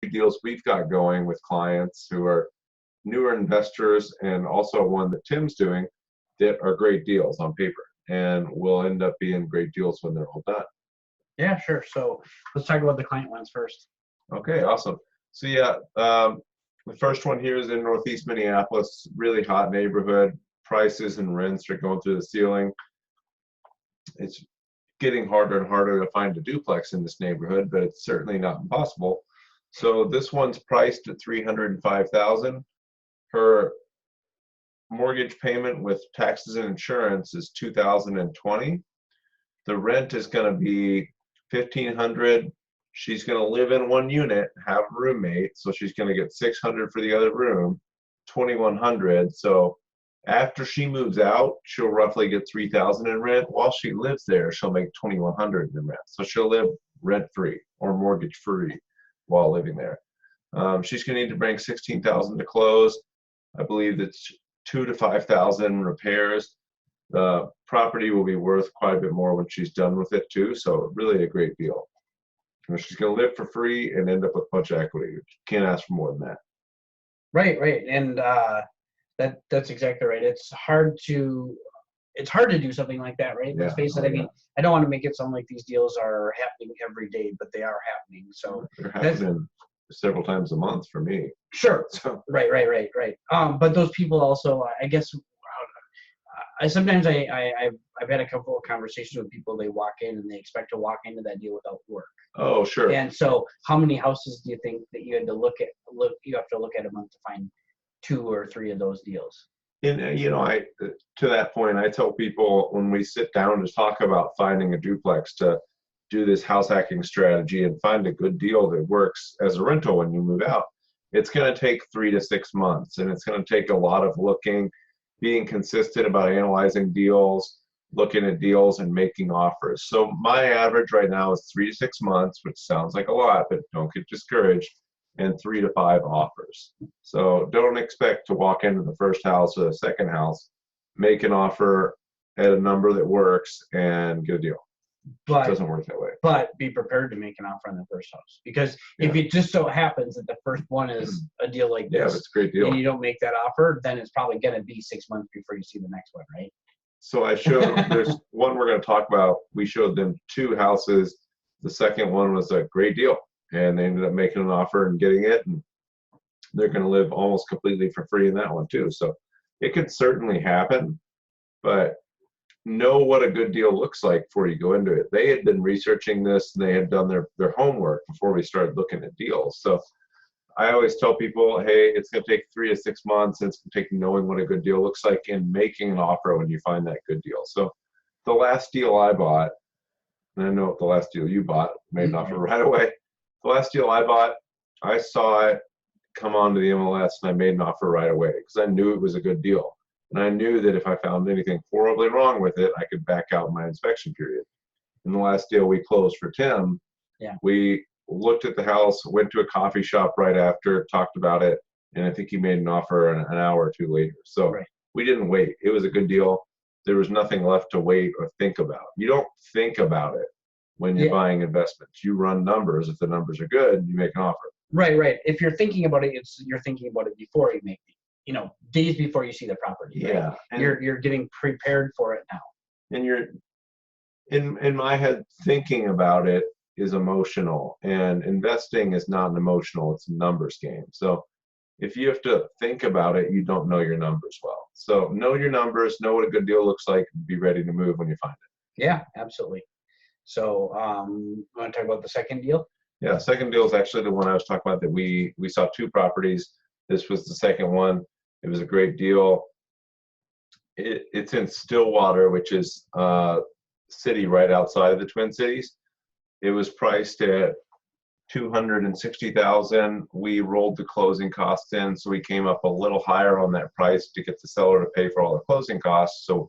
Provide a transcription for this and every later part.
deals we've got going with clients who are newer investors, and also one that Tim's doing, that are great deals on paper and will end up being great deals when they're all done. Yeah, sure. So let's talk about the client ones first. Okay, awesome. So yeah, the first one here is in Northeast Minneapolis, really hot neighborhood. Prices and rents are going through the ceiling. It's getting harder and harder to find a duplex in this neighborhood, but it's certainly not impossible. So this one's priced at $305,000. Her mortgage payment with taxes and insurance is $2,020. The rent is going to be $1,500. She's going to live in one unit, have a roommate, so she's going to get $600 for the other room, $2,100. So after she moves out, she'll roughly get $3,000 in rent. While she lives there, she'll make $2,100 in rent. So she'll live rent-free or mortgage-free while living there. She's going to need to bring $16,000 to close. I believe it's $2,000 to $5,000 repairs. The property will be worth quite a bit more when she's done with it too. So really a great deal. She's going to live for free and end up with a bunch of equity. Can't ask for more than that. Right. And that's exactly right. It's hard to do something like that, right? Let's face it. I mean, I don't want to make it sound like these deals are happening every day, but they are happening. So they're happening several times a month for me. Sure. So. Right. But those people also, I guess, I've had a couple of conversations with people. They walk in and they expect to walk into that deal without work. Oh, sure. And so, how many houses do you think that you had to look at? You have to look at a month to find 2 or 3 of those deals. And to that point, I tell people when we sit down to talk about finding a duplex, to do this house hacking strategy and find a good deal that works as a rental when you move out. It's going to take 3 to 6 months, and it's going to take a lot of looking, being consistent about analyzing deals, looking at deals, and making offers. So my average right now is 3 to 6 months, which sounds like a lot, but don't get discouraged, and 3 to 5 offers. So don't expect to walk into the first house or the second house, make an offer at a number that works, and get a deal. It doesn't work that way. But be prepared to make an offer on the first house, because if it just so happens that the first one is a deal like this, it's a great deal, and you don't make that offer, then it's probably going to be 6 months before you see the next one, right? So I showed, there's one we're going to talk about. We showed them 2 houses. The second one was a great deal, and they ended up making an offer and getting it, and they're going to live almost completely for free in that one too. So it could certainly happen, but know what a good deal looks like before you go into it. They had been researching this, and they had done their homework before we started looking at deals. So I always tell people, hey, it's going to take 3 to 6 months, and it's going to take knowing what a good deal looks like and making an offer when you find that good deal. So the last deal I bought, and I know what the last deal you bought, made an offer right away. The last deal I bought, I saw it come onto the MLS, and I made an offer right away because I knew it was a good deal. And I knew that if I found anything horribly wrong with it, I could back out my inspection period. In the last deal we closed for Tim, we looked at the house, went to a coffee shop right after, talked about it, and I think he made an offer an hour or 2 later. So we didn't wait. It was a good deal. There was nothing left to wait or think about. You don't think about it when you're buying investments. You run numbers. If the numbers are good, you make an offer. Right. If you're thinking about it, you're thinking about it before you make it. Days before you see the property. Right? Yeah. You're getting prepared for it now. And you're in my head, thinking about it is emotional, and investing is not an emotional, it's a numbers game. So if you have to think about it, you don't know your numbers well. So know your numbers, know what a good deal looks like, and be ready to move when you find it. Yeah, absolutely. So you want to talk about the second deal? Yeah, second deal is actually the one I was talking about that we saw 2 properties. This was the second one. It was a great deal. It's in Stillwater, which is a city right outside of the Twin Cities. It was priced at $260,000. We rolled the closing costs in, so we came up a little higher on that price to get the seller to pay for all the closing costs. So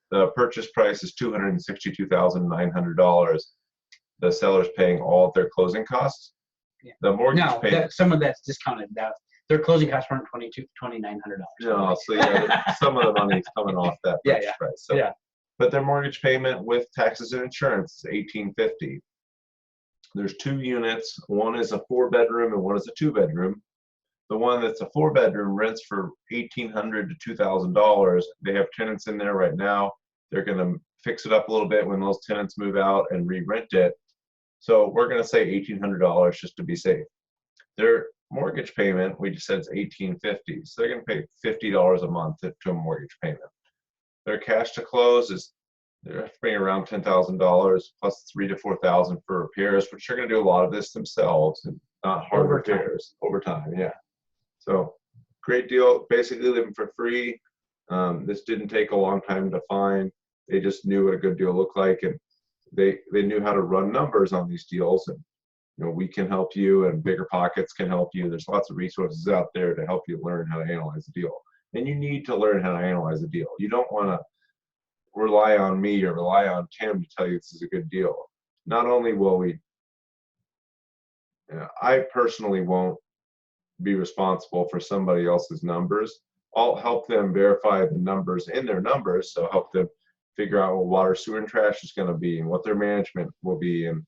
the purchase price is $262,900. The seller's paying all of their closing costs. Yeah. The mortgage payment. Some of that's discounted. Their closing costs weren't $2,900. No, so some of the money is coming off that purchase price. So, but their mortgage payment with taxes and insurance is $1,850. There's 2 units. One is a 4-bedroom and one is a 2-bedroom. The one that's a 4-bedroom rents for $1,800 to $2,000. They have tenants in there right now. They're going to fix it up a little bit when those tenants move out and re-rent it. So we're going to say $1,800 just to be safe. Their mortgage payment, we just said it's $1,850. So they're going to pay $50 a month to a mortgage payment. Their cash to close is they're paying around $10,000 plus $3,000 to $4,000 for repairs, which they're going to do a lot of this themselves and not hard repairs over time. Yeah. So great deal. Basically living for free. This didn't take a long time to find. They just knew what a good deal looked like, and they knew how to run numbers on these deals. And we can help you, and Bigger Pockets can help you. There's lots of resources out there to help you learn how to analyze a deal. And you need to learn how to analyze a deal. You don't want to rely on me or rely on Tim to tell you this is a good deal. Not only will we, I personally won't be responsible for somebody else's numbers. I'll help them verify the numbers in their numbers, so help them figure out what water, sewer, and trash is going to be, and what their management will be, and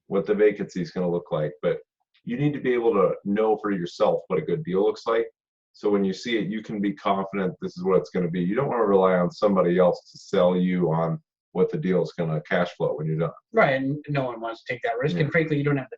what the vacancy is going to look like. But you need to be able to know for yourself what a good deal looks like. So when you see it, you can be confident this is what it's going to be. You don't want to rely on somebody else to sell you on what the deal is going to cash flow when you're done. Right, and no one wants to take that risk. And frankly, you don't have the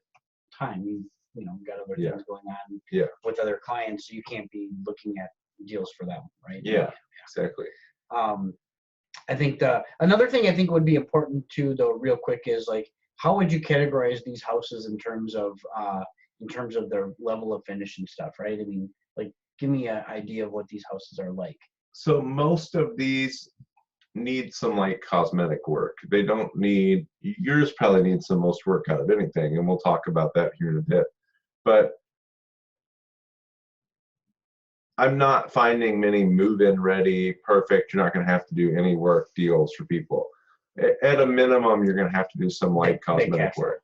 time. You've got other things going on with other clients, so you can't be looking at deals for them, right? Yeah, exactly. I think another thing I think would be important too, though, real quick, is like, how would you categorize these houses in terms of their level of finish and stuff, right? I mean, like, give me an idea of what these houses are like. So most of these need some light cosmetic work. They don't need, yours probably needs the most work out of anything, and we'll talk about that here in a bit. But I'm not finding many move-in ready, perfect, you're not going to have to do any work deals for people. At a minimum, you're going to have to do some light cosmetic work.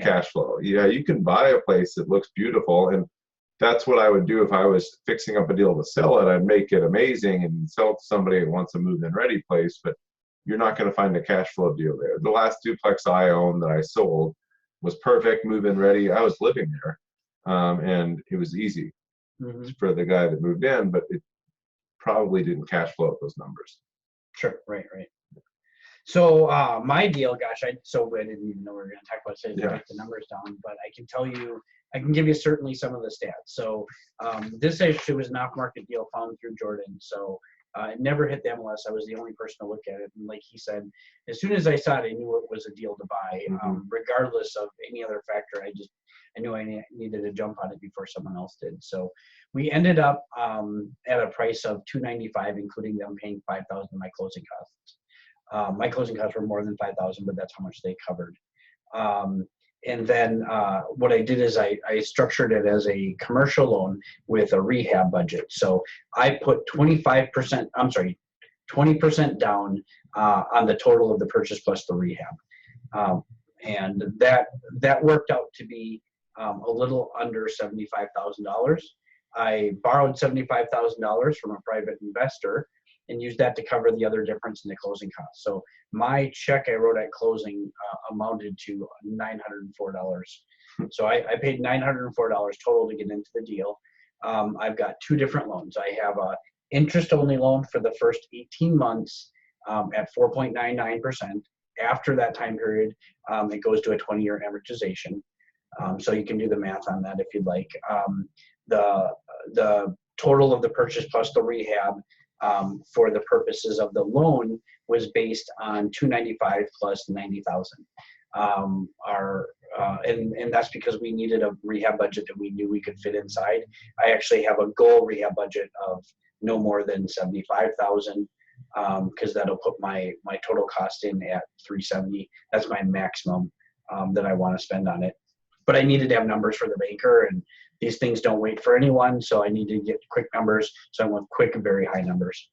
Cash flow. Yeah, you can buy a place that looks beautiful, and that's what I would do if I was fixing up a deal to sell it. I'd make it amazing and sell it to somebody that wants a move-in ready place, but you're not going to find a cash flow deal there. The last duplex I owned that I sold was perfect, move-in ready. I was living there, and it was easy for the guy that moved in, but it probably didn't cash flow at those numbers. Sure, right. So my deal, gosh, I didn't even know we were going to talk about it. So I didn't write the numbers down, but I can tell you, I can give you certainly some of the stats. So this actually was an off-market deal found through Jordan. So it never hit the MLS. I was the only person to look at it. And like he said, as soon as I saw it, I knew it was a deal to buy, regardless of any other factor. I knew I needed to jump on it before someone else did. So we ended up at a price of $295, including them paying $5,000 my closing costs. My closing costs were more than $5,000, but that's how much they covered. And then what I did is I structured it as a commercial loan with a rehab budget. So I put 20% down on the total of the purchase plus the rehab. And that worked out to be a little under $75,000. I borrowed $75,000 from a private investor and used that to cover the other difference in the closing costs. So my check I wrote at closing amounted to $904. So I paid $904 total to get into the deal. I've got two different loans. I have a interest-only loan for the first 18 months at 4.99%. After that time period, it goes to a 20-year amortization. So you can do the math on that if you'd like. The total of the purchase plus the rehab for the purposes of the loan was based on $295 plus $90,000. And that's because we needed a rehab budget that we knew we could fit inside. I actually have a goal rehab budget of no more than $75,000 because that'll put my total cost in at $370. That's my maximum that I want to spend on it. But I needed to have numbers for the banker, and these things don't wait for anyone, so I need to get quick numbers. So I want quick and very high numbers.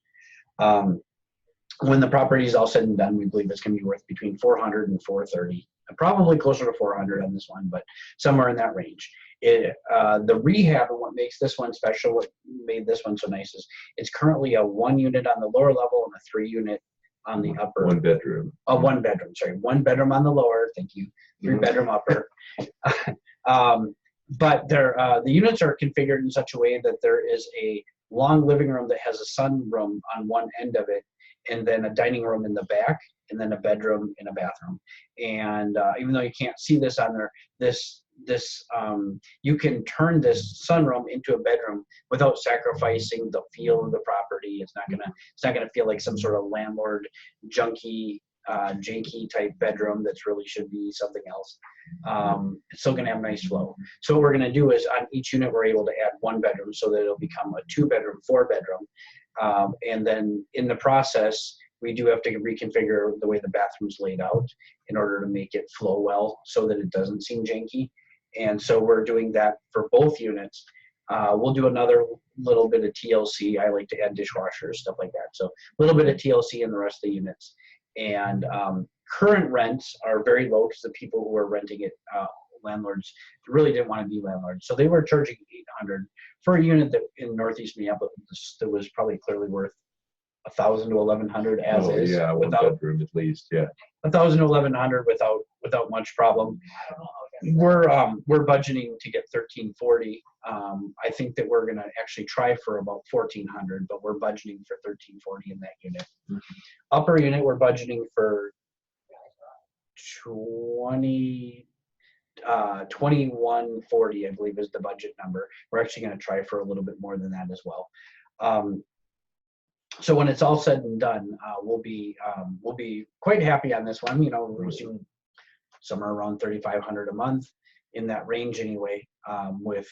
When the property is all said and done, we believe it's going to be worth between $400 and $430. Probably closer to $400 on this one, but somewhere in that range. The rehab, and what makes this one special, what made this one so nice, is it's currently a 1 unit on the lower level and a 3 unit on the upper. One bedroom. One bedroom, sorry. One bedroom on the lower, thank you. Three bedroom upper. But the units are configured in such a way that there is a long living room that has a sunroom on one end of it, and then a dining room in the back, and then a bedroom and a bathroom. And even though you can't see this on there, you can turn this sunroom into a bedroom without sacrificing the feel of the property. It's not gonna feel like some sort of landlord janky type bedroom that's really should be something else. It's still gonna have nice flow. So what we're gonna do is on each unit we're able to add one bedroom so that it'll become a 2-bedroom, 4-bedroom. And then in the process, we do have to reconfigure the way the bathroom's laid out in order to make it flow well so that it doesn't seem janky. And so we're doing that for both units. We'll do another little bit of TLC. I like to add dishwashers, stuff like that. So a little bit of TLC in the rest of the units. And current rents are very low because the people who are renting it, landlords, really didn't want to be landlords. So they were charging $800 for a unit that in Northeast Minneapolis that was probably clearly worth $1,000 to $1,100 as is. Yeah, one bedroom at least. Yeah, $1,000 to $1,100 without much problem. We're budgeting to get $1,340. I think that we're gonna actually try for about $1,400, but we're budgeting for $1,340 in that unit. Upper unit, we're budgeting for $2,140, I believe is the budget number. We're actually gonna try for a little bit more than that as well. So when it's all said and done, we'll be quite happy on this one. You know, we're seeing somewhere around $3,500 a month, in that range anyway. With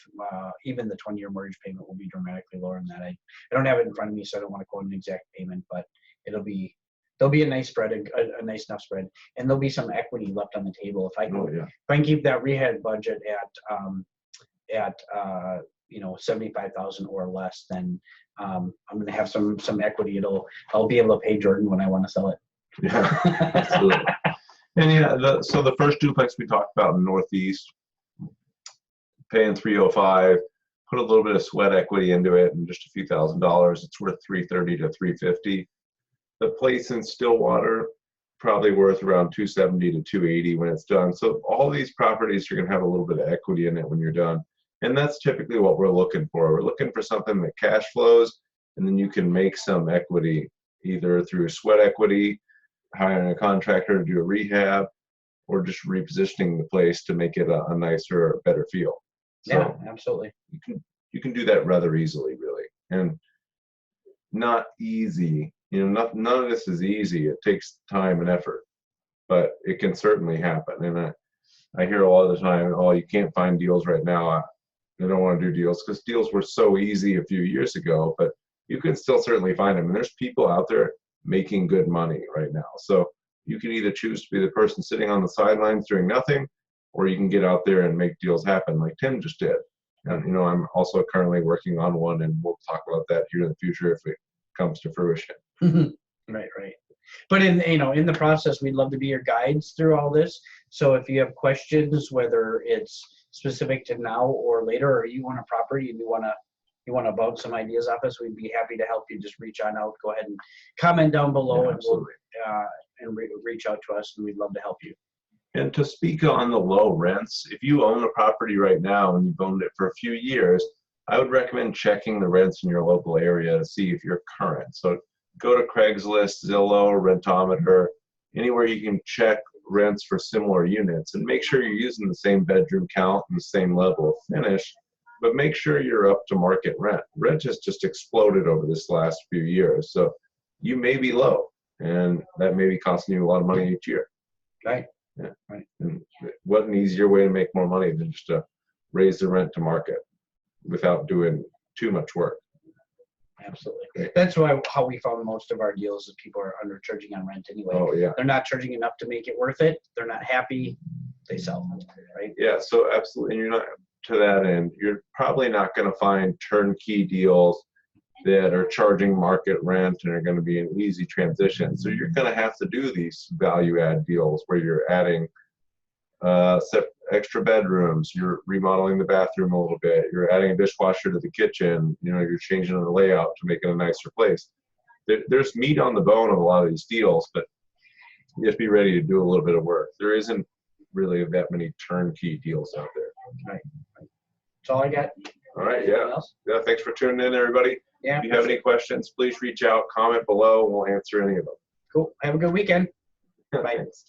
even the 20-year mortgage payment will be dramatically lower than that. I don't have it in front of me, so I don't want to quote an exact payment, but there'll be a nice spread, a nice enough spread, and there'll be some equity left on the table if I can keep that rehab budget at you know, 75,000 or less, then I'm going to have some equity. I'll be able to pay Jordan when I want to sell it. Yeah, absolutely. And yeah, so the first duplex we talked about in Northeast, paying $305, put a little bit of sweat equity into it, and just a few $1,000s, it's worth $330 to $350. The place in Stillwater probably worth around $270 to $280 when it's done. So all these properties, you're going to have a little bit of equity in it when you're done. And that's typically what we're looking for. We're looking for something that cash flows, and then you can make some equity either through sweat equity, hiring a contractor to do a rehab, or just repositioning the place to make it a nicer, better feel. So yeah, absolutely. You can do that rather easily, really, and not easy. You know, none of this is easy. It takes time and effort, but it can certainly happen. And I hear all the time, oh, you can't find deals right now. They don't want to do deals because deals were so easy a few years ago, but you can still certainly find them. And there's people out there making good money right now. So you can either choose to be the person sitting on the sidelines doing nothing, or you can get out there and make deals happen like Tim just did. And, you know, I'm also currently working on one, and we'll talk about that here in the future if it comes to fruition. Right. But in the process, we'd love to be your guides through all this. So if you have questions, whether it's specific to now or later, or you want a property and you want to bounce some ideas off us, we'd be happy to help you. Just reach on out, go ahead and comment down below, and we'll reach out to us, and we'd love to help you. And to speak on the low rents, if you own a property right now and you've owned it for a few years, I would recommend checking the rents in your local area to see if you're current. So go to Craigslist, Zillow, Rentometer, anywhere you can check rents for similar units, and make sure you're using the same bedroom count and the same level of finish, but make sure you're up to market rent. Rent has just exploded over this last few years. So you may be low, and that may be costing you a lot of money each year. Right. Yeah. Right. And what an easier way to make more money than just to raise the rent to market without doing too much work. Absolutely. Great. That's how we found most of our deals is people are undercharging on rent anyway. Oh, yeah. They're not charging enough to make it worth it. They're not happy. They sell, right? Yeah, so absolutely. And you're not, to that end, you're probably not going to find turnkey deals that are charging market rent and are going to be an easy transition. So you're going to have to do these value add deals where you're adding extra bedrooms, you're remodeling the bathroom a little bit, you're adding a dishwasher to the kitchen, you know, you're changing the layout to make it a nicer place. there's meat on the bone of a lot of these deals, but you have to be ready to do a little bit of work. There isn't really that many turnkey deals out there. Right. That's all I got. All right, Anything yeah. else? Yeah, thanks for tuning in, everybody. Yeah. If you have any questions, please reach out, comment below, and we'll answer any of them. Cool. Have a good weekend. Bye. Thanks.